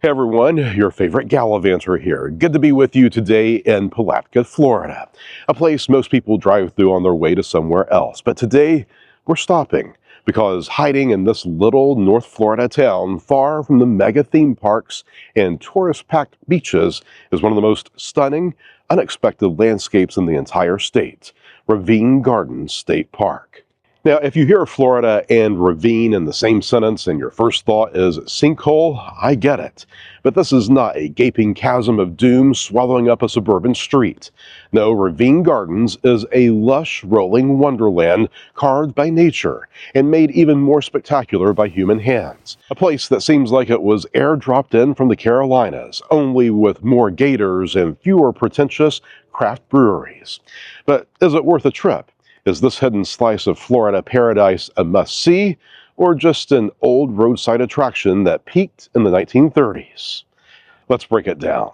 Hey everyone, your favorite Gallivanter here. Good to be with you today in Palatka, Florida, a place most people drive through on their way to somewhere else. But today, we're stopping because hiding in this little North Florida town far from the mega theme parks and tourist-packed beaches is one of the most stunning, unexpected landscapes in the entire state, Ravine Gardens State Park. Now, if you hear Florida and ravine in the same sentence and your first thought is sinkhole, I get it. But this is not a gaping chasm of doom swallowing up a suburban street. No, Ravine Gardens is a lush, rolling wonderland carved by nature and made even more spectacular by human hands. A place that seems like it was airdropped in from the Carolinas, only with more gators and fewer pretentious craft breweries. But is it worth a trip? Is this hidden slice of Florida paradise a must-see, or just an old roadside attraction that peaked in the 1930s? Let's break it down.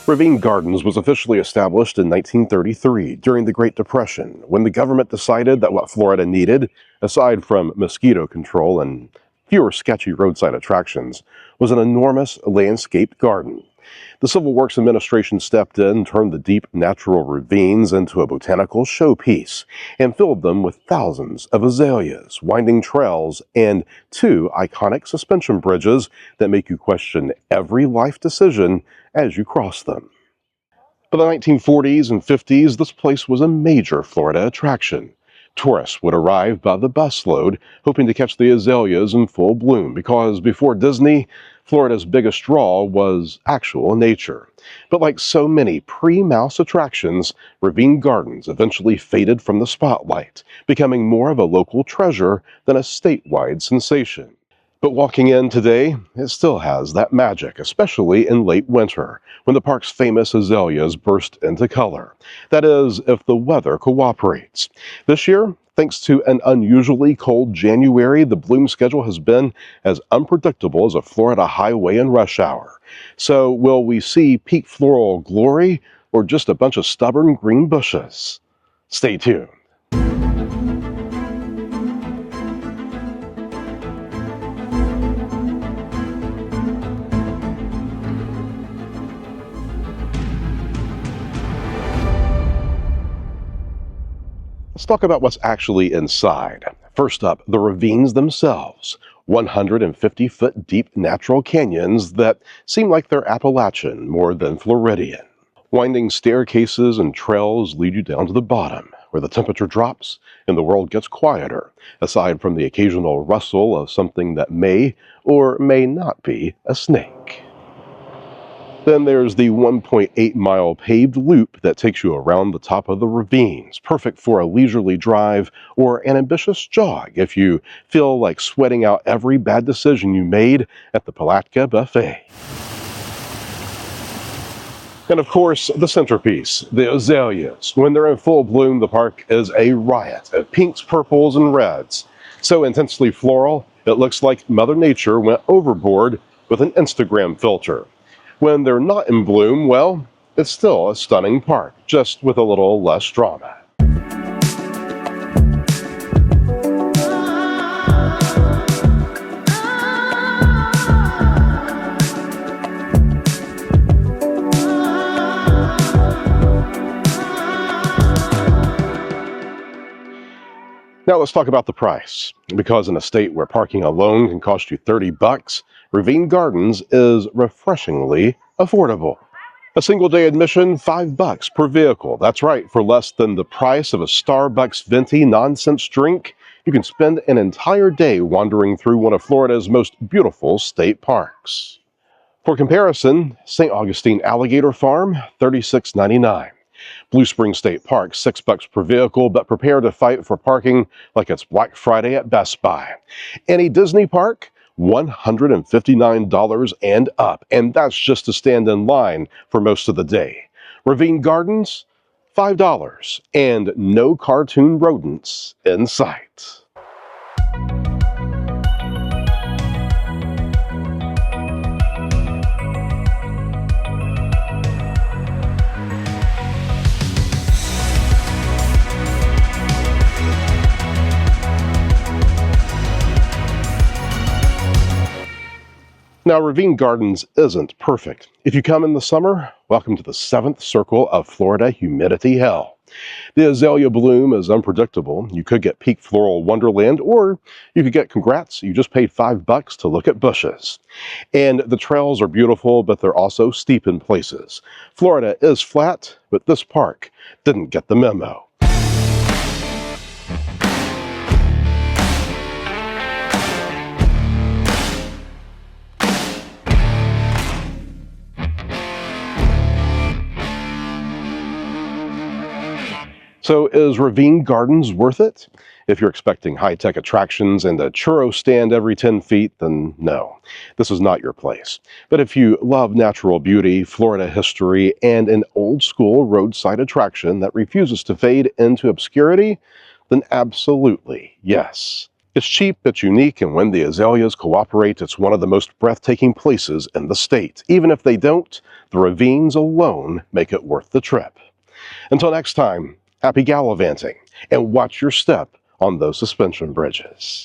Ravine Gardens was officially established in 1933 during the Great Depression, when the government decided that what Florida needed, aside from mosquito control and fewer sketchy roadside attractions, was an enormous landscaped garden. The Civil Works Administration stepped in, turned the deep natural ravines into a botanical showpiece, and filled them with thousands of azaleas, winding trails, and two iconic suspension bridges that make you question every life decision as you cross them. By the 1940s and 50s, this place was a major Florida attraction. Tourists would arrive by the busload, hoping to catch the azaleas in full bloom, because before Disney, Florida's biggest draw was actual nature. But like so many pre-mouse attractions, Ravine Gardens eventually faded from the spotlight, becoming more of a local treasure than a statewide sensation. But walking in today, it still has that magic, especially in late winter, when the park's famous azaleas burst into color. That is, if the weather cooperates. This year, thanks to an unusually cold January, the bloom schedule has been as unpredictable as a Florida highway in rush hour. So will we see peak floral glory or just a bunch of stubborn green bushes? Stay tuned. Let's talk about what's actually inside. First up, the ravines themselves, 150-foot deep natural canyons that seem like they're Appalachian more than Floridian. Winding staircases and trails lead you down to the bottom, where the temperature drops and the world gets quieter, aside from the occasional rustle of something that may or may not be a snake. Then there's the 1.8-mile paved loop that takes you around the top of the ravines, perfect for a leisurely drive or an ambitious jog if you feel like sweating out every bad decision you made at the Palatka buffet. And of course, the centerpiece, the azaleas. When they're in full bloom, the park is a riot of pinks, purples, and reds. So intensely floral, it looks like Mother Nature went overboard with an Instagram filter. When they're not in bloom, well, it's still a stunning park, just with a little less drama. Now let's talk about the price. Because in a state where parking alone can cost you $30, Ravine Gardens is refreshingly affordable. A single-day admission, $5 per vehicle. That's right, for less than the price of a Starbucks venti nonsense drink, you can spend an entire day wandering through one of Florida's most beautiful state parks. For comparison, St. Augustine Alligator Farm, $36.99. Blue Spring State Park, $6 per vehicle, but prepare to fight for parking like it's Black Friday at Best Buy. Any Disney park, $159 and up, and that's just to stand in line for most of the day. Ravine Gardens, $5, and no cartoon rodents in sight. Now, Ravine Gardens isn't perfect. If you come in the summer, welcome to the seventh circle of Florida humidity hell. The azalea bloom is unpredictable. You could get peak floral wonderland, or you could get congrats, you just paid $5 to look at bushes. And the trails are beautiful, but they're also steep in places. Florida is flat, but this park didn't get the memo. So is Ravine Gardens worth it? If you're expecting high-tech attractions and a churro stand every 10 feet, then no, this is not your place. But if you love natural beauty, Florida history, and an old-school roadside attraction that refuses to fade into obscurity, then absolutely yes. It's cheap, it's unique, and when the azaleas cooperate, it's one of the most breathtaking places in the state. Even if they don't, the ravines alone make it worth the trip. Until next time, happy gallivanting, and watch your step on those suspension bridges.